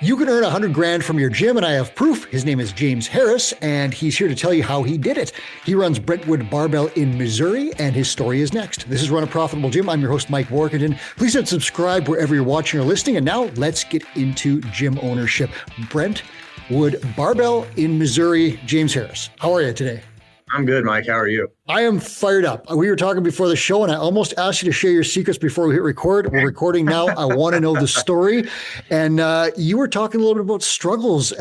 You can earn 100 grand from your gym, and I have proof. His name is James Harris, and he's here to tell you how he did it. He runs Brentwood Barbell in Missouri, and his story is next. This is Run a Profitable Gym. I'm your host, Mike Warkentin. Please hit subscribe wherever you're watching or listening. And now let's get into gym ownership. Brentwood Barbell in Missouri. James Harris, how are you today? I'm good, Mike. How are you? I am fired up. We were talking before the show, and I almost asked you to share your secrets before we hit record. We're recording now. I want to know the story. And you were talking a little bit about struggles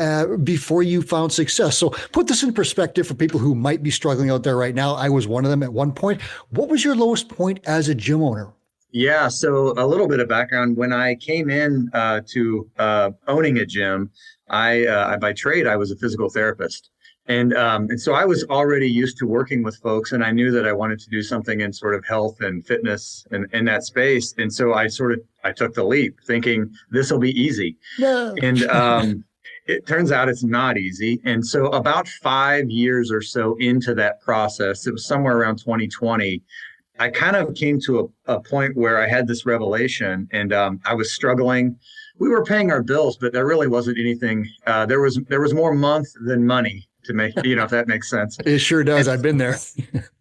before you found success. So put this in perspective for people who might be struggling out there right now. I was one of them at one point. What was your lowest point as a gym owner? Yeah, so a little bit of background. When I came in to owning a gym, I by trade, I was a physical therapist. And so I was already used to working with folks, and I knew that I wanted to do something in sort of health and fitness and in that space. And so I took the leap thinking this will be easy. No. And it turns out it's not easy. And so about 5 years or so into that process, it was somewhere around 2020, I kind of came to a point where I had this revelation, and I was struggling. We were paying our bills, but there really wasn't anything. There was more month than money. To make, if that makes sense. It sure does. I've been there.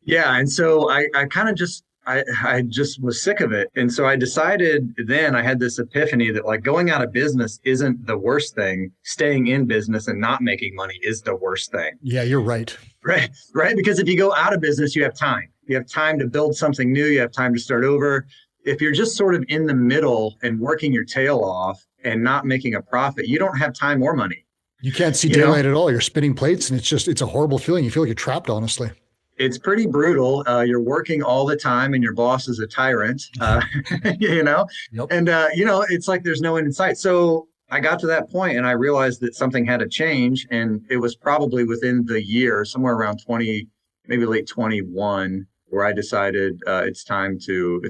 Yeah. And so I kind of just was sick of it. And so I decided then I had this epiphany that like going out of business isn't the worst thing. Staying in business and not making money is the worst thing. Yeah, you're right. Right. Because if you go out of business, you have time. You have time to build something new. You have time to start over. If you're just sort of in the middle and working your tail off and not making a profit, you don't have time or money. You can't see daylight at all. You're spinning plates, and it's a horrible feeling. You feel like you're trapped, honestly. It's pretty brutal. You're working all the time, and your boss is a tyrant, Yep. And, it's like there's no end in sight. So I got to that point, and I realized that something had to change, and it was probably within the year, somewhere around 20, maybe late 21, where I decided it's time to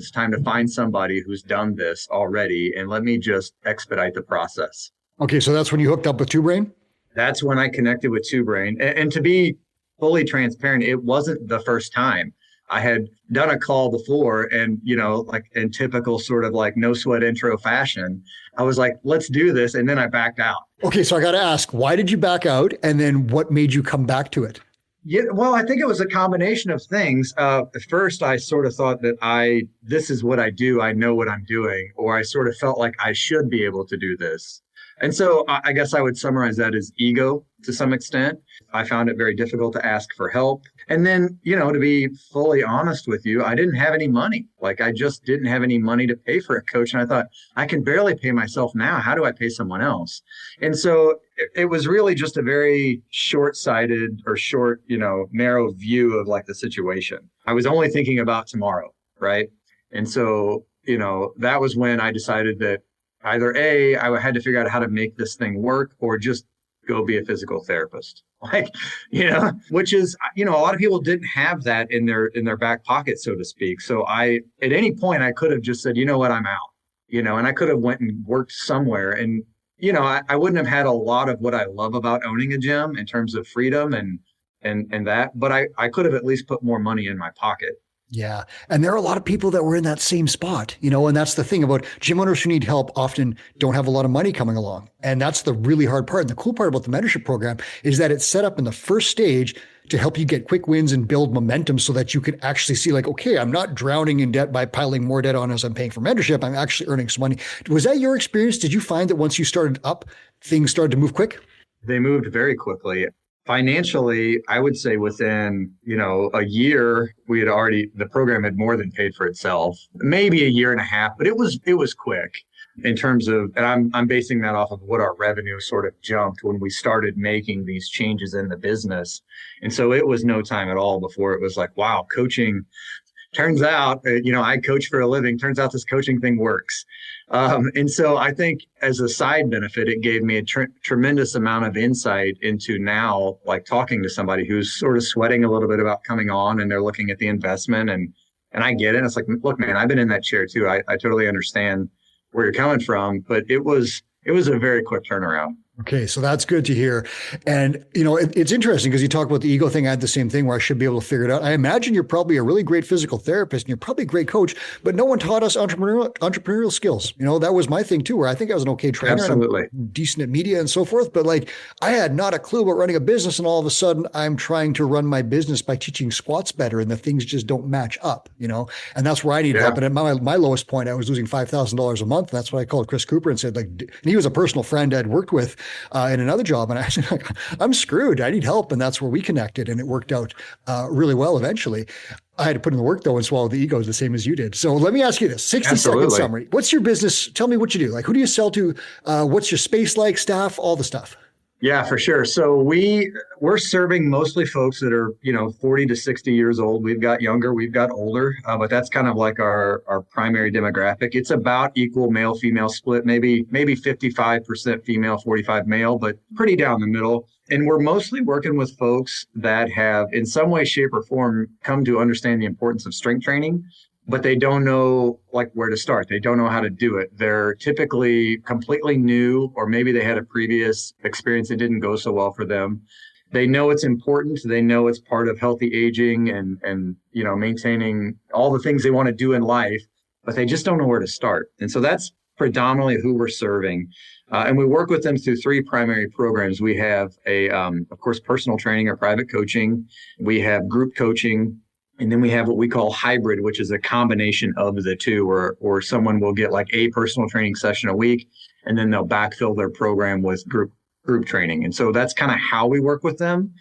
find somebody who's done this already, and let me just expedite the process. Okay, so that's when you hooked up with Two Brain? That's when I connected with Two Brain. And to be fully transparent, it wasn't the first time. I had done a call before, and, like in typical sort of like no sweat intro fashion, I was like, let's do this. And then I backed out. Okay, so I got to ask, why did you back out? And then what made you come back to it? Yeah, well, I think it was a combination of things. At first, I sort of thought that this is what I do. I know what I'm doing, or I sort of felt like I should be able to do this. And so I guess I would summarize that as ego to some extent. I found it very difficult to ask for help. And then, to be fully honest with you, I didn't have any money. Like I just didn't have any money to pay for a coach. And I thought, I can barely pay myself now. How do I pay someone else? And so it was really just a very short-sighted or narrow view of like the situation. I was only thinking about tomorrow, right? And so, that was when I decided that either I had to figure out how to make this thing work or just go be a physical therapist. Which is, a lot of people didn't have that in their back pocket, so to speak. So at any point I could have just said, you know what, I'm out, and I could have went and worked somewhere. And, I wouldn't have had a lot of what I love about owning a gym in terms of freedom and that, but I could have at least put more money in my pocket. Yeah. And there are a lot of people that were in that same spot, and that's the thing about gym owners who need help often don't have a lot of money coming along. And that's the really hard part. And the cool part about the mentorship program is that it's set up in the first stage to help you get quick wins and build momentum so that you can actually see like, okay, I'm not drowning in debt by piling more debt on as I'm paying for mentorship. I'm actually earning some money. Was that your experience? Did you find that once you started up, things started to move quick? They moved very quickly. Financially, I would say within, a year, the program had more than paid for itself, maybe a year and a half, but it was quick in terms of, and I'm basing that off of what our revenue sort of jumped when we started making these changes in the business. And so it was no time at all before it was like, wow, coaching, turns out, I coach for a living. Turns out this coaching thing works. And so I think as a side benefit, it gave me a tremendous amount of insight into now, like talking to somebody who's sort of sweating a little bit about coming on and they're looking at the investment and I get it. It's like, look, man, I've been in that chair too. I totally understand where you're coming from, but it was a very quick turnaround. Okay, so that's good to hear. And, it's interesting because you talk about the ego thing. I had the same thing where I should be able to figure it out. I imagine you're probably a really great physical therapist and you're probably a great coach, but no one taught us entrepreneurial skills. That was my thing too, where I think I was an okay trainer Absolutely. and I'm decent at media and so forth. But like I had not a clue about running a business. And all of a sudden I'm trying to run my business by teaching squats better and the things just don't match up, and that's where I need help. And at my lowest point, I was losing $5,000 a month. That's what I called Chris Cooper and said, like, and he was a personal friend I'd worked with in another job. And I said, like, I'm screwed. I need help. And that's where we connected. And it worked out really well eventually. I had to put in the work though and swallow the egos the same as you did. So let me ask you this 60-second summary. What's your business? Tell me what you do. Like, who do you sell to? What's your space like, staff, all the stuff? Yeah, for sure. So we're serving mostly folks that are, 40 to 60 years old. We've got younger, we've got older, but that's kind of like our primary demographic. It's about equal male female split, maybe 55% female, 45 male, but pretty down the middle. And we're mostly working with folks that have in some way, shape, or form come to understand the importance of strength training, but they don't know like where to start. They don't know how to do it. They're typically completely new, or maybe they had a previous experience that didn't go so well for them. They know it's important. They know it's part of healthy aging and maintaining all the things they want to do in life, but they just don't know where to start. And so that's predominantly who we're serving. And we work with them through three primary programs. We have of course, personal training or private coaching. We have group coaching. And then we have what we call hybrid, which is a combination of the two, or someone will get like a personal training session a week, and then they'll backfill their program with group training. And so that's kind of how we work with them.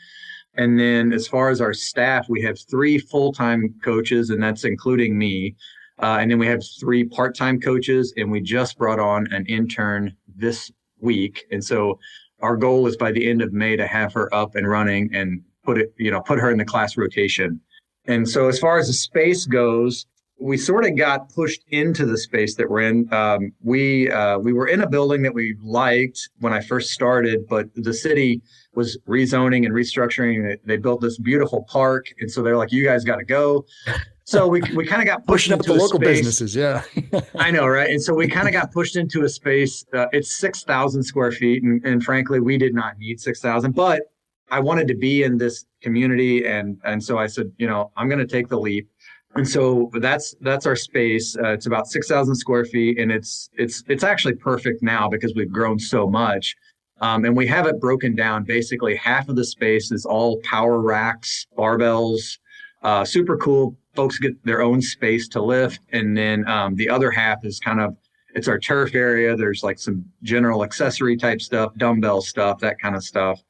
And then as far as our staff, we have 3 full-time coaches, and that's including me. And then we have 3 part-time coaches, and we just brought on an intern this week. And so our goal is by the end of May to have her up and running and put her in the class rotation. And so as far as the space goes, we sort of got pushed into the space that we're in. We were in a building that we liked when I first started, but the city was rezoning and restructuring. They built this beautiful park. And so they're like, you guys got to go. So we kind of got pushed pushing up into the local space. businesses. Yeah. I know, right? And so we kind of got pushed into a space. It's 6,000 square feet. And frankly, we did not need 6,000, but I wanted to be in this community. And so I said, I'm going to take the leap. And so that's our space. It's about 6,000 square feet. And it's actually perfect now because we've grown so much. And we have it broken down. Basically, half of the space is all power racks, barbells, super cool. Folks get their own space to lift. And then the other half is it's our turf area. There's like some general accessory type stuff, dumbbell stuff, that kind of stuff.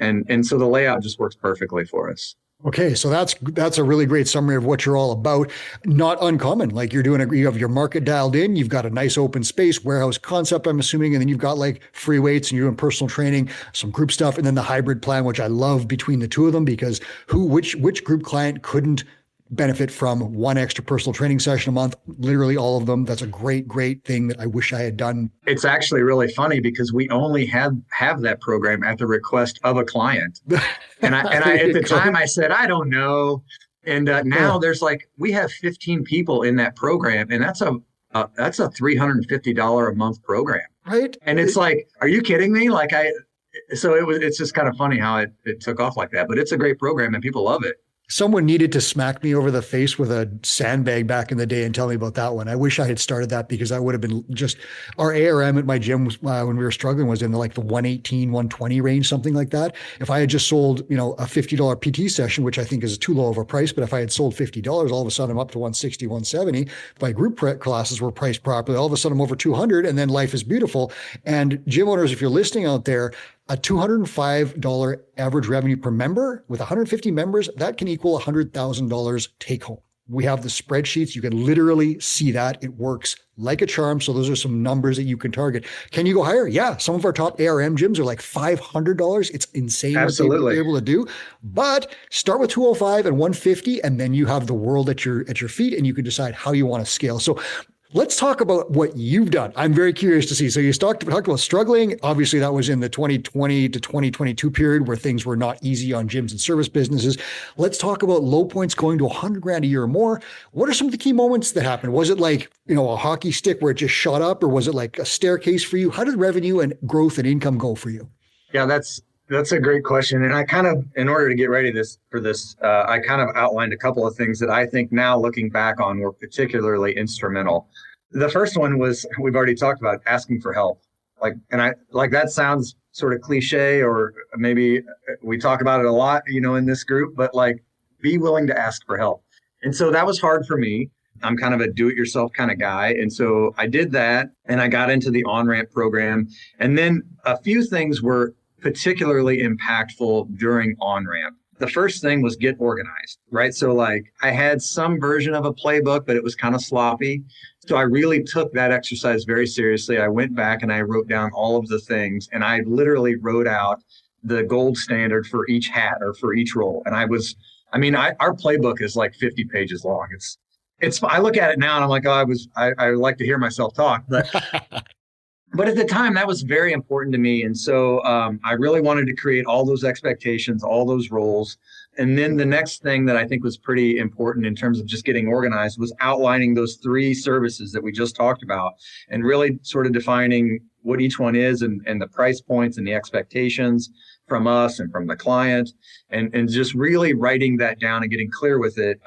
And so the layout just works perfectly for us. Okay, so that's a really great summary of what you're all about. Not uncommon. Like you have your market dialed in. You've got a nice open space warehouse concept, I'm assuming, and then you've got like free weights and you're doing personal training, some group stuff, and then the hybrid plan, which I love between the two of them because which group client couldn't benefit from one extra personal training session a month? Literally all of them. That's a great thing that I wish I had done. It's actually really funny because we only have that program at the request of a client. And I at the time I said, I don't know. And now there's we have 15 people in that program, and that's a $350 a month program. Right. And it's like, are you kidding me? It's just kind of funny how it took off like that, but it's a great program and people love it. Someone needed to smack me over the face with a sandbag back in the day and tell me about that one. I wish I had started that because I would have been our ARM at my gym when we were struggling was in the 118, 120 range, something like that. If I had just sold, a $50 PT session, which I think is too low of a price, but if I had sold $50, all of a sudden I'm up to 160, 170. If my group classes were priced properly, all of a sudden I'm over 200 and then life is beautiful. And gym owners, if you're listening out there, a $205 average revenue per member with 150 members, that can equal $100,000 take home. We have the spreadsheets. You can literally see that. It works like a charm. So those are some numbers that you can target. Can you go higher? Yeah. Some of our top ARM gyms are like $500. It's insane Absolutely. what they're able to do. But start with 205 and 150, and then you have the world at your feet, and you can decide how you want to scale. So Let's talk about what you've done. I'm very curious to see. So you talked about struggling. Obviously, that was in the 2020 to 2022 period where things were not easy on gyms and service businesses. Let's talk about low points going to 100 grand a year or more. What are some of the key moments that happened? Was it like, a hockey stick where it just shot up, or was it like a staircase for you? How did revenue and growth and income go for you? Yeah, that's a great question. And I kind of, in order to get ready for this, I kind of outlined a couple of things that I think now looking back on were particularly instrumental. The first one was, we've already talked about, asking for help. That sounds sort of cliche, or maybe we talk about it a lot, in this group, but like, be willing to ask for help. And so that was hard for me. I'm kind of a do-it-yourself kind of guy. And so I did that, and I got into the on-ramp program. And then a few things were particularly impactful during on-ramp. The first thing was get organized, right? So like, I had some version of a playbook, but it was kind of sloppy. So I really took that exercise very seriously. I went back and I wrote down all of the things, and I literally wrote out the gold standard for each hat or for each role. And our playbook is like 50 pages long. I look at it now and I'm like, I like to hear myself talk, but but at the time that was very important to me. And so I really wanted to create all those expectations, all those roles. And then the next thing that I think was pretty important in terms of just getting organized was outlining those 3 services that we just talked about, and really sort of defining what each one is, and the price points and the expectations from us and from the client, and just really writing that down and getting clear with it.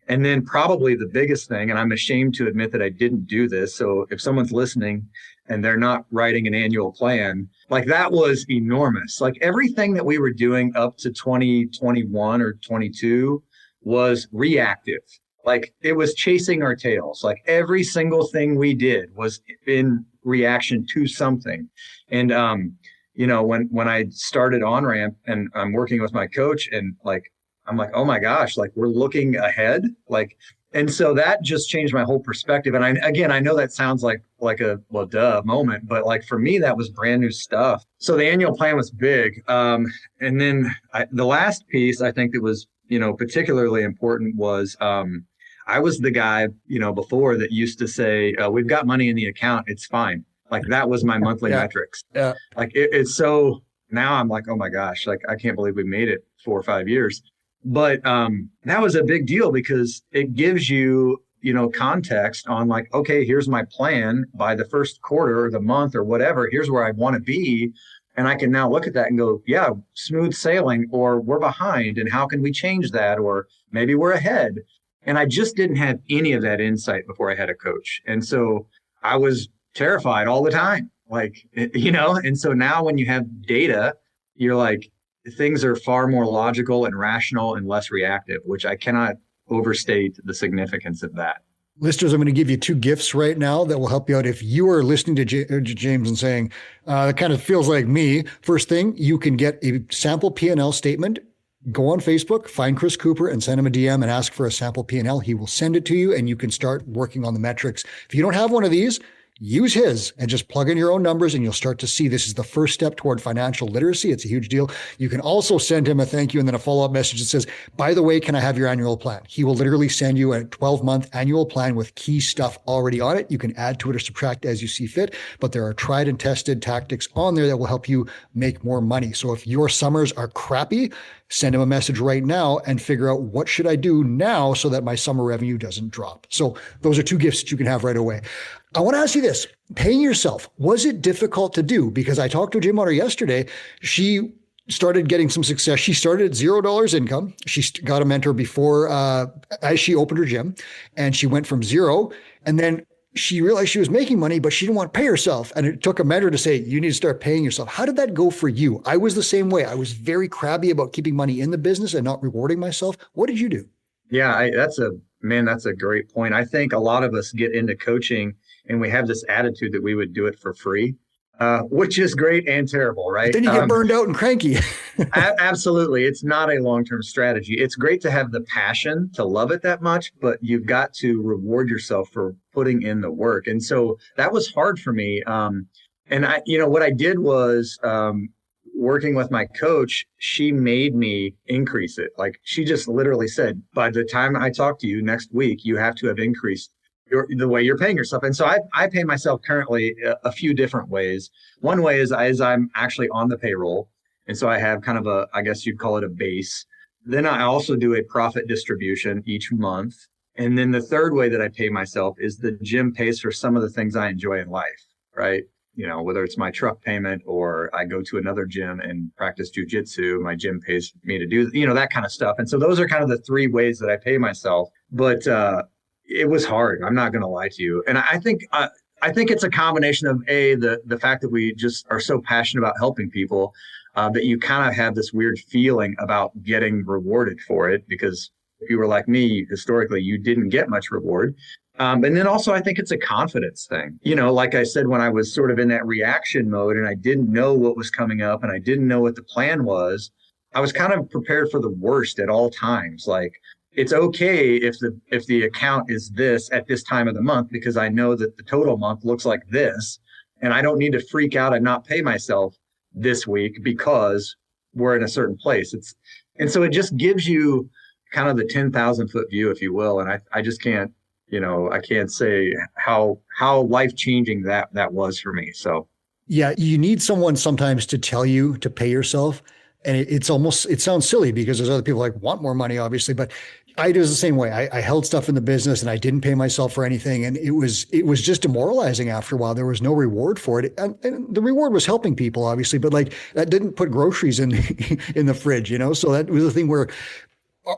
And then probably the biggest thing, and I'm ashamed to admit that I didn't do this, so if someone's listening and they're not writing an annual plan, like, that was enormous. Like, everything that we were doing up to 2021 or 22 was reactive. Like, it was chasing our tails. Like, every single thing we did was in reaction to something. And, when I started on-ramp and I'm working with my coach, and like, I'm like, oh my gosh, like, we're looking ahead. Like, and so that just changed my whole perspective. And I know that sounds like a, well, duh moment, but like, for me, that was brand new stuff. So the annual plan was big. And then the last piece I think that was, particularly important was, I was the guy, before that used to say, we've got money in the account, it's fine. Like, that was my monthly metrics. Yeah. Like, it's so, now I'm like, oh my gosh, like, I can't believe we made it 4 or 5 years. But that was a big deal, because it gives you, context on like, okay, here's my plan by the first quarter or the month or whatever. Here's where I want to be. And I can now look at that and go, yeah, smooth sailing, or we're behind, and how can we change that? Or maybe we're ahead. And I just didn't have any of that insight before I had a coach. And so I was terrified all the time, like, and so now when you have data, you're like, things are far more logical and rational and less reactive, which I cannot overstate the significance of that. Listeners, I'm going to give you 2 gifts right now that will help you out. If you are listening to James and saying, it kind of feels like me. First thing, you can get a sample P&L statement. Go on Facebook, find Chris Cooper and send him a DM and ask for a sample P&L. He will send it to you, and you can start working on the metrics. If you don't have one of these, use his and just plug in your own numbers, and you'll start to see this is the first step toward financial literacy. It's a huge deal. You can also send him a thank you and then a follow-up message that says, by the way, can I have your annual plan? He will literally send you a 12-month annual plan with key stuff already on it. You can add to it or subtract as you see fit, but there are tried and tested tactics on there that will help you make more money. So if your summers are crappy, send him a message right now and figure out, what should I do now so that my summer revenue doesn't drop? So those are 2 gifts that you can have right away. I want to ask you this, paying yourself, was it difficult to do? Because I talked to a gym owner yesterday. She started getting some success. She started at $0 income. She got a mentor before, as she opened her gym, and she went from 0. And then she realized she was making money, but she didn't want to pay herself. And it took a mentor to say, you need to start paying yourself. How did that go for you? I was the same way. I was very crabby about keeping money in the business and not rewarding myself. What did you do? Yeah, that's a great point. I think a lot of us get into coaching and we have this attitude that we would do it for free, which is great and terrible, right? But then you get burned out and cranky. Absolutely. It's not a long-term strategy. It's great to have the passion to love it that much, but you've got to reward yourself for putting in the work. And so that was hard for me. And what I did was, working with my coach, she made me increase it. Like, she just literally said, by the time I talk to you next week, you have to have increased the way you're paying yourself. And so I pay myself currently a few different ways. One way is I'm actually on the payroll. And so I have kind of I guess you'd call it a base. Then I also do a profit distribution each month. And then the third way that I pay myself is the gym pays for some of the things I enjoy in life, right? Whether it's my truck payment or I go to another gym and practice jujitsu, my gym pays me to do, that kind of stuff. And so those are kind of the three ways that I pay myself. But it was hard. I'm not going to lie to you. And I think it's a combination of the fact that we just are so passionate about helping people that you kind of have this weird feeling about getting rewarded for it, because if you were like me, historically, you didn't get much reward. And then also, I think it's a confidence thing. Like I said, when I was sort of in that reaction mode and I didn't know what was coming up and I didn't know what the plan was, I was kind of prepared for the worst at all times. Like, it's okay if the account is this at this time of the month, because I know that the total month looks like this, and I don't need to freak out and not pay myself this week because we're in a certain place. And so it just gives you kind of the 10,000 foot view, if you will. And I just can't, I can't say how life-changing that was for me. So yeah, you need someone sometimes to tell you to pay yourself. And it sounds silly because there's other people like want more money, obviously, but I was the same way. I held stuff in the business and I didn't pay myself for anything. And it was just demoralizing after a while. There was no reward for it. And the reward was helping people, obviously, but like that didn't put groceries in, in the fridge, So that was the thing where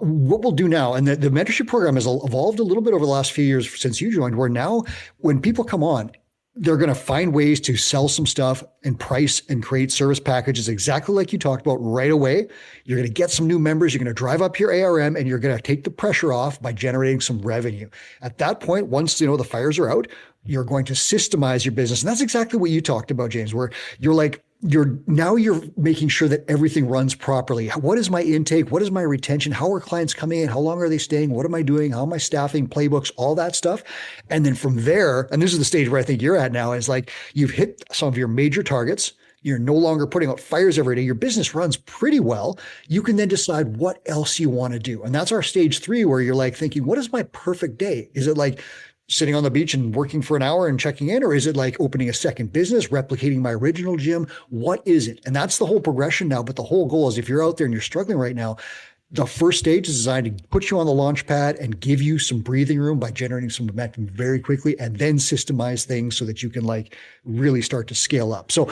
what we'll do now, and the mentorship program has evolved a little bit over the last few years since you joined, where now when people come on, they're going to find ways to sell some stuff and price and create service packages exactly like you talked about right away. You're going to get some new members. You're going to drive up your ARM and you're going to take the pressure off by generating some revenue. At that point, once the fires are out, you're going to systemize your business. And that's exactly what you talked about, James, where you're making sure that everything runs properly. What is my intake? What is my retention? How are clients coming in? How long are they staying? What am I doing? How am I staffing? Playbooks, all that stuff. And then from there, and this is the stage where I think you're at now, is like you've hit some of your major targets. You're no longer putting out fires every day. Your business runs pretty well. You can then decide what else you want to do. And that's our stage 3, where you're like thinking, what is my perfect day? Is it like sitting on the beach and working for an hour and checking in? Or is it like opening a second business, replicating my original gym? What is it? And that's the whole progression now. But the whole goal is, if you're out there and you're struggling right now, the first stage is designed to put you on the launch pad and give you some breathing room by generating some momentum very quickly, and then systemize things so that you can like really start to scale up. So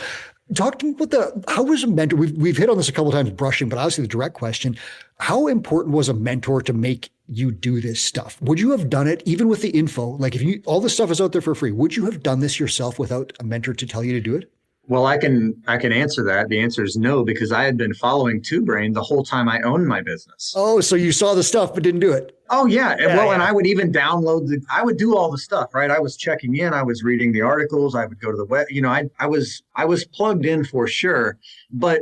talk to me about how was a mentor? We've hit on this a couple of times, brushing, but obviously the direct question, how important was a mentor to make you do this stuff? Would you have done it even with the info? Like all this stuff is out there for free, would you have done this yourself without a mentor to tell you to do it? Well, I can answer that. The answer is no, because I had been following Two Brain the whole time I owned my business. Oh, so you saw the stuff but didn't do it. Oh yeah. And I would even download I would do all the stuff, right? I was checking in, I was reading the articles, I would go to the web, I was plugged in for sure. But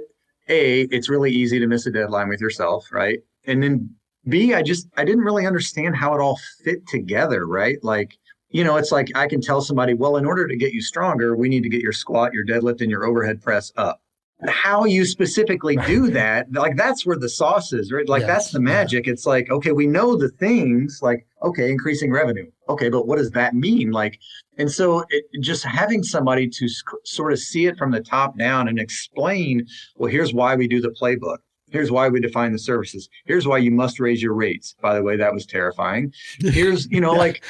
A, it's really easy to miss a deadline with yourself, right? And then B, I didn't really understand how it all fit together, right? Like, it's like I can tell somebody, well, in order to get you stronger, we need to get your squat, your deadlift, and your overhead press up. How you specifically do that, like that's where the sauce is, right? Like that's the magic. It's like, okay, we know the things, like, okay, increasing revenue. Okay, but what does that mean? Like, and so just having somebody to sort of see it from the top down and explain, well, here's why we do the playbook. Here's why we define the services. Here's why you must raise your rates. By the way, that was terrifying. Here's, like...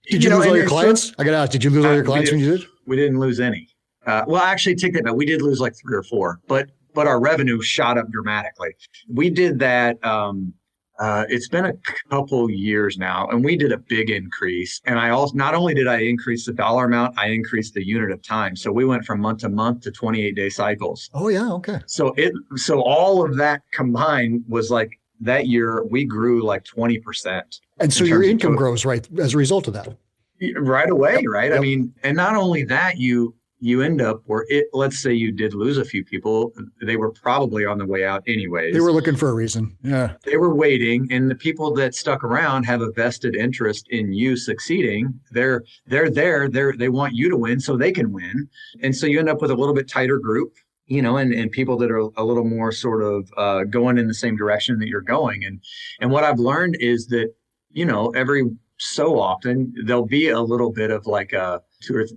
Did you lose all your clients? I got to ask, did you lose all your clients when you did? We didn't lose any. Well, actually, take that back. We did lose like 3 or 4, but our revenue shot up dramatically. We did that. It's been a couple years now, and we did a big increase. And I also, not only did I increase the dollar amount, I increased the unit of time. So we went from month to month to 28-day cycles. Oh yeah, okay. So all of that combined was like, that year we grew like 20%. And so your income grows right as a result of that. Right away, yep. Right? Yep. I mean, and not only that, you end up where let's say you did lose a few people, they were probably on the way out anyways. They were looking for a reason. Yeah. They were waiting, and the people that stuck around have a vested interest in you succeeding. They're there. They want you to win so they can win. And so you end up with a little bit tighter group. And people that are a little more sort of going in the same direction that you're going. And what I've learned is that, so often there'll be a little bit of like a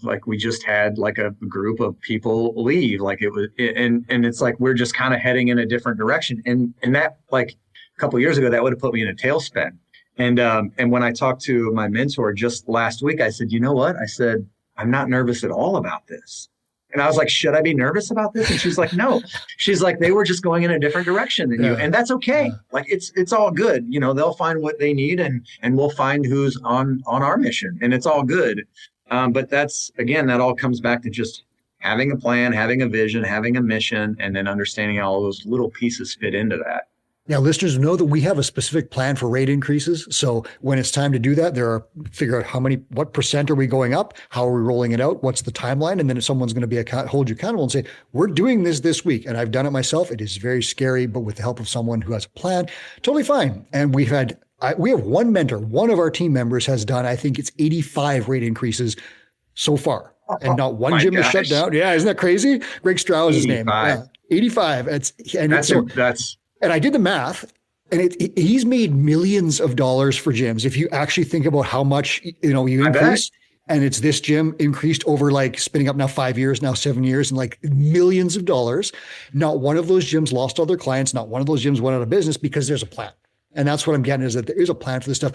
like we just had like a group of people leave, like it was, and it's like we're just kind of heading in a different direction, and that like a couple of years ago that would have put me in a tailspin. And when I talked to my mentor just last week, I said, you know what? I said, I'm not nervous at all about this. And I was like, should I be nervous about this? And she's like, no. She's like, they were just going in a different direction than you. And that's okay. Yeah. Like it's all good. You know, they'll find what they need and we'll find who's on our mission, and it's all good. But that's, again, that all comes back to just having a plan, having a vision, having a mission, and then understanding how all those little pieces fit into that. Now, listeners know that we have a specific plan for rate increases. So when it's time to do that, figure out what percent are we going up? How are we rolling it out? What's the timeline? And then someone's going to hold you accountable and say, we're doing this week. And I've done it myself. It is very scary, but with the help of someone who has a plan, totally fine. And we have one mentor, one of our team members has done, I think it's 85 rate increases so far. And not one gym is shut down. Yeah, isn't that crazy? Greg Strauss is his name. Yeah, 85. And I did the math, and he's made millions of dollars for gyms. If you actually think about how much, you increase, and it's this gym increased over like spinning up now 5 years, now 7 years, and like millions of dollars. Not one of those gyms lost all their clients. Not one of those gyms went out of business because there's a plan. And that's what I'm getting, is that there is a plan for this stuff.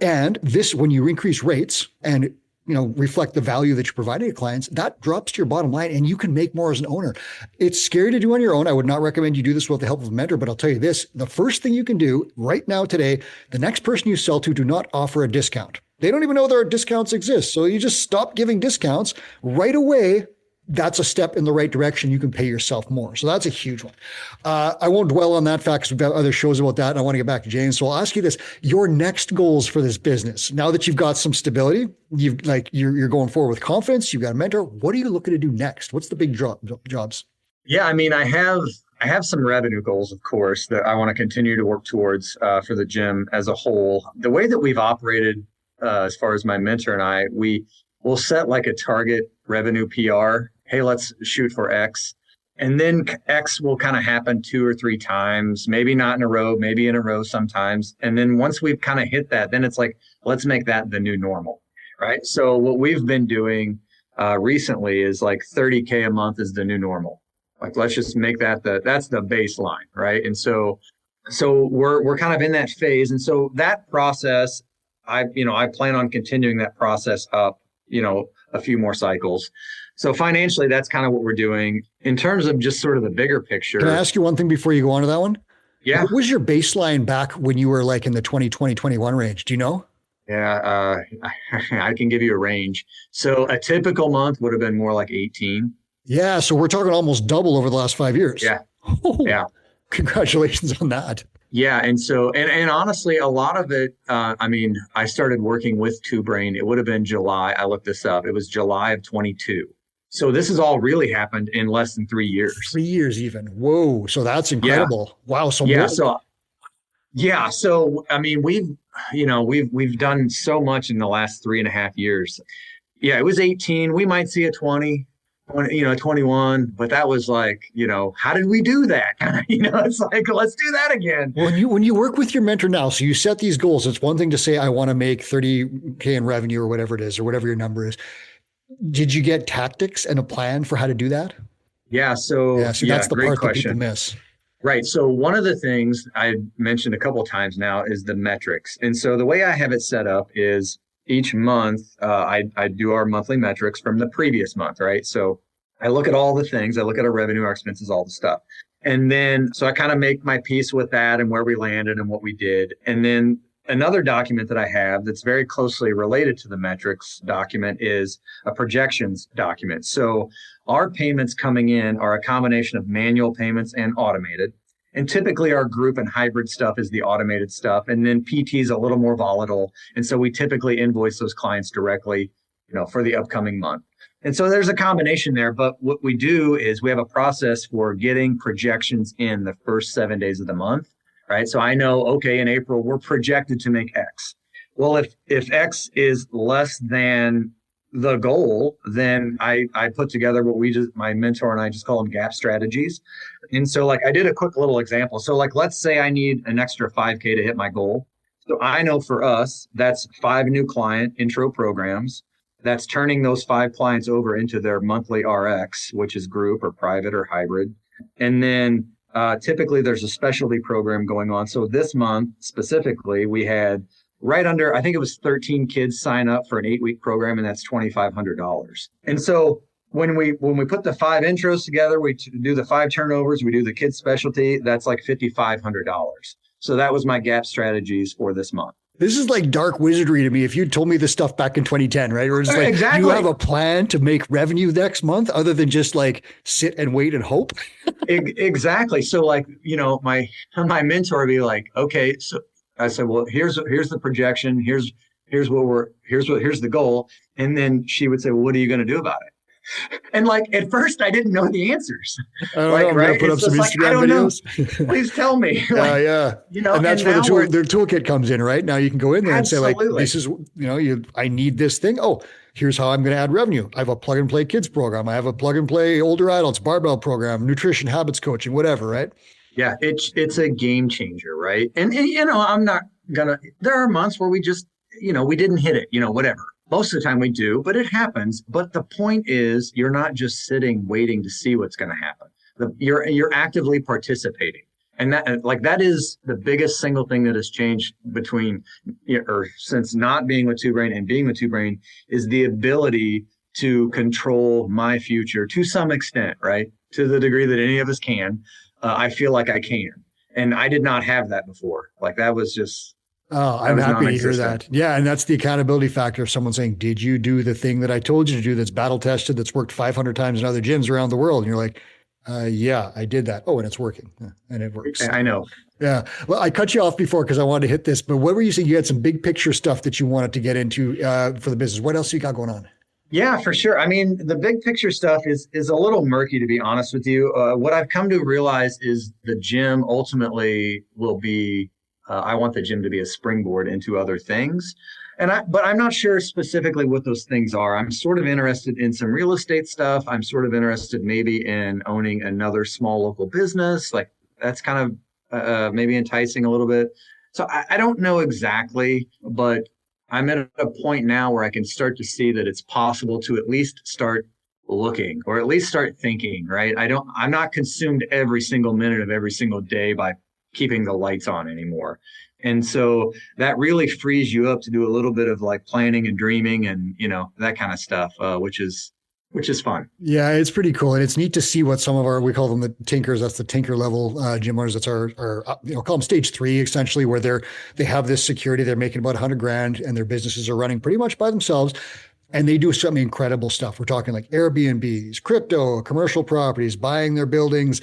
And this, when you increase rates and reflect the value that you're providing to clients, that drops to your bottom line and you can make more as an owner. It's scary to do on your own. I would not recommend you do this with the help of a mentor, but I'll tell you this, the first thing you can do right now today, the next person you sell to, do not offer a discount. They don't even know there are discounts exist. So you just stop giving discounts right away. That's a step in the right direction. You can pay yourself more. So that's a huge one. I won't dwell on that fact because we've got other shows about that. And I want to get back to James. So I'll ask you this, your next goals for this business. Now that you've got some stability, you're going forward with confidence, you've got a mentor. What are you looking to do next? What's the big jobs? Yeah. I mean, I have some revenue goals, of course, that I want to continue to work towards for the gym as a whole. The way that we've operated as far as my mentor and I, we'll set like a target revenue PR. Hey, let's shoot for X. And then X will kind of happen 2 or 3 times, maybe not in a row, maybe in a row sometimes. And then once we've kind of hit that, then it's like, let's make that the new normal, right? So what we've been doing recently is like 30K a month is the new normal. Like, let's just make that that's the baseline, right? And so we're kind of in that phase. And so that process, I plan on continuing that process up, a few more cycles. So financially, that's kind of what we're doing. In terms of just sort of the bigger picture. Can I ask you one thing before you go on to that one? Yeah. What was your baseline back when you were like in the 2020, 21 range? Do you know? Yeah, I can give you a range. So a typical month would have been more like 18. Yeah. So we're talking almost double over the last 5 years. Yeah. Yeah. Congratulations on that. Yeah. And so, and honestly, a lot of it, I started working with Two Brain. It would have been July. I looked this up. It was July of 22. So this has all really happened in less than 3 years. 3 years even. Whoa. So that's incredible. Yeah. Wow. So yeah. So, I mean, we've done so much in the last 3.5 years. Yeah. It was 18. We might see a 20. 21, but that was like, how did we do that? It's like, let's do that again. When you work with your mentor now, so you set these goals, it's one thing to say, I want to make 30K in revenue or whatever it is, or whatever your number is. Did you get tactics and a plan for how to do that? Yeah. So that's the part that people miss. Right. So one of the things I mentioned a couple of times now is the metrics. And so the way I have it set up is each month, I do our monthly metrics from the previous month, right? So I look at all the things, I look at our revenue, our expenses, all the stuff. And then, so I kind of make my peace with that and where we landed and what we did. And then another document that I have that's very closely related to the metrics document is a projections document. So our payments coming in are a combination of manual payments and automated. And typically our group and hybrid stuff is the automated stuff. And then PT is a little more volatile. And so we typically invoice those clients directly, for the upcoming month. And so there's a combination there. But what we do is we have a process for getting projections in the first 7 days of the month, right? So I know, okay, in April, we're projected to make X. Well, if X is less than the goal, then I put together what my mentor and I just call them gap strategies. And so like I did a quick little example. So like, let's say I need an extra 5K to hit my goal. So I know for us, that's 5 new client intro programs. That's turning those 5 clients over into their monthly RX, which is group or private or hybrid. And then typically there's a specialty program going on. So this month specifically, we had right under, I think it was 13 kids sign up for an 8-week program, and that's $2,500. And so when we put the 5 intros together, we do the 5 turnovers, we do the kids specialty, that's like $5,500. So that was my gap strategies for this month. This is like dark wizardry to me. If you'd told me this stuff back in 2010, right? Or it's like, exactly. You have a plan to make revenue next month other than just like sit and wait and hope. Exactly. So like, my mentor would be like, okay, so I said, well, here's the projection. Here's the goal. And then she would say, well, what are you going to do about it? And like, at first I didn't know the answers. I don't know, I'm gonna put up some Instagram videos. Please tell me. Yeah. And that's where the toolkit comes in, right? Now you can go in there Absolutely. and say like, this is, I need this thing. Oh, here's how I'm going to add revenue. I have a plug and play kids program. I have a plug and play older adults barbell program, nutrition, habits coaching, whatever, right? Yeah, it's a game changer, right? And I'm not gonna. There are months where we just, we didn't hit it, whatever. Most of the time we do, but it happens. But the point is, you're not just sitting waiting to see what's going to happen. You're actively participating, and that is the biggest single thing that has changed between or since not being with Two Brain and being with Two Brain is the ability to control my future to some extent, right? To the degree that any of us can. I feel like I can. And I did not have that before. Like that was just. Oh, I'm happy to hear that. Yeah. And that's the accountability factor of someone saying, did you do the thing that I told you to do that's battle tested, that's worked 500 times in other gyms around the world? And you're like, yeah, I did that. Oh, and it's working. Yeah, and it works. I know. Yeah. Well, I cut you off before because I wanted to hit this, but what were you saying? You had some big picture stuff that you wanted to get into for the business. What else you got going on? Yeah, for sure. I mean, the big picture stuff is a little murky, to be honest with you. What I've come to realize is the gym ultimately will be, I want the gym to be a springboard into other things. But I'm not sure specifically what those things are. I'm sort of interested in some real estate stuff. I'm sort of interested maybe in owning another small local business. Like that's kind of maybe enticing a little bit. So I don't know exactly, but I'm at a point now where I can start to see that it's possible to at least start looking or at least start thinking, right? I'm not consumed every single minute of every single day by keeping the lights on anymore. And so that really frees you up to do a little bit of like planning and dreaming and, that kind of stuff, which is fun. Yeah, it's pretty cool. And it's neat to see what some of we call them the tinkers. That's the tinker level gym owners. That's our call them stage 3, essentially, where they have this security. They're making about $100,000 and their businesses are running pretty much by themselves. And they do some incredible stuff. We're talking like Airbnbs, crypto, commercial properties, buying their buildings.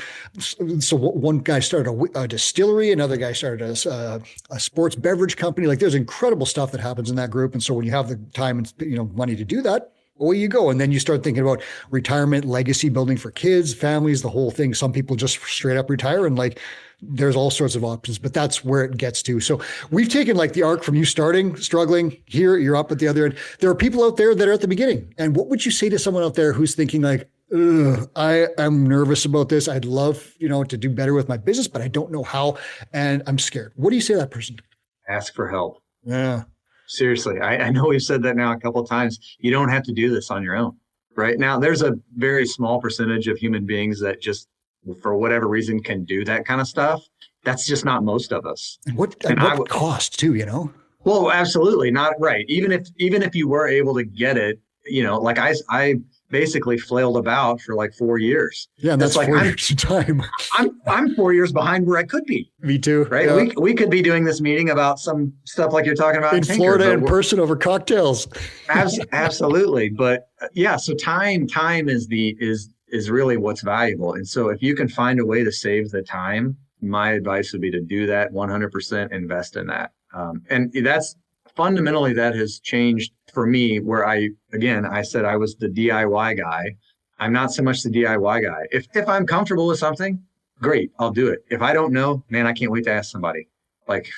So one guy started a distillery, another guy started a sports beverage company. Like there's incredible stuff that happens in that group. And so when you have the time and money to do that, away you go. And then you start thinking about retirement, legacy building for kids, families, the whole thing. Some people just straight up retire and like there's all sorts of options, but that's where it gets to. So we've taken like the arc from you starting, struggling here, you're up at the other end. There are people out there that are at the beginning. And what would you say to someone out there who's thinking like, I am nervous about this. I'd love, to do better with my business, but I don't know how. And I'm scared. What do you say to that person? Ask for help. Yeah. Seriously. I know we've said that now a couple of times. You don't have to do this on your own. Right now, there's a very small percentage of human beings that just, for whatever reason, can do that kind of stuff. That's just not most of us. And what cost too, Well, absolutely not right. Even if you were able to get it, like I basically flailed about for like 4 years. Yeah, and that's like 4 years of time. I'm 4 years behind where I could be. Me too. Right. Yeah. We could be doing this meeting about some stuff like you're talking about in Florida in person over cocktails. Absolutely. But yeah, so time is really what's valuable. And so if you can find a way to save the time, my advice would be to do that 100%, invest in that. And that's fundamentally that has changed for me where I said I was the DIY guy. I'm not so much the DIY guy. If I'm comfortable with something, great, I'll do it. If I don't know, man, I can't wait to ask somebody. Like,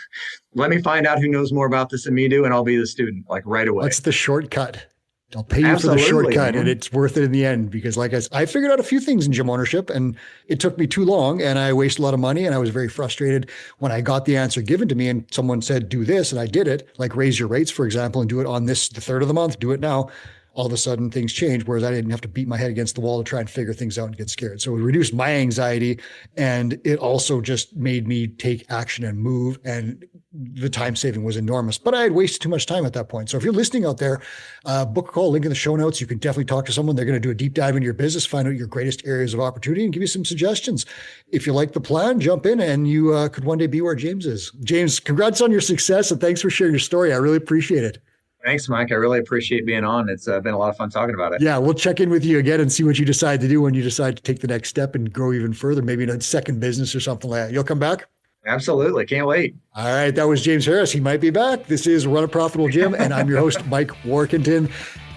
let me find out who knows more about this than me do, and I'll be the student like right away. What's the shortcut? I'll pay you Absolutely, for the shortcut, man. and it's worth it in the end, because like I figured out a few things in gym ownership, and it took me too long and I wasted a lot of money, and I was very frustrated when I got the answer given to me and someone said, do this, and I did it, like raise your rates, for example, and do it on this, the third of the month, do it now. All of a sudden things change, whereas I didn't have to beat my head against the wall to try and figure things out and get scared. So it reduced my anxiety, and it also just made me take action and move, and the time saving was enormous. But I had wasted too much time at that point. So if you're listening out there, book a call, link in the show notes. You can definitely talk to someone. They're going to do a deep dive into your business, find out your greatest areas of opportunity, and give you some suggestions. If you like the plan, jump in, and you could one day be where James is. James, congrats on your success, and thanks for sharing your story. I really appreciate it. Thanks, Mike. I really appreciate being on. It's been a lot of fun talking about it. Yeah, we'll check in with you again and see what you decide to do when you decide to take the next step and grow even further, maybe in a second business or something like that. You'll come back? Absolutely. Can't wait. All right. That was James Harris. He might be back. This is Run a Profitable Gym, and I'm your host, Mike Warkentin.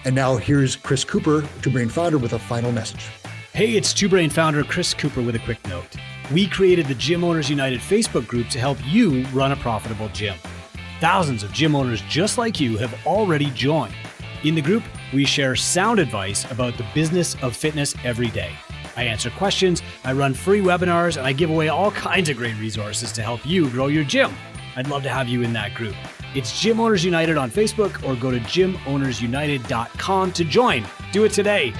And now here's Chris Cooper, Two Brain founder, with a final message. Hey, it's Two Brain founder Chris Cooper with a quick note. We created the Gym Owners United Facebook group to help you run a profitable gym. Thousands of gym owners just like you have already joined. In the group, we share sound advice about the business of fitness every day. I answer questions, I run free webinars, and I give away all kinds of great resources to help you grow your gym. I'd love to have you in that group. It's Gym Owners United on Facebook, or go to gymownersunited.com to join. Do it today.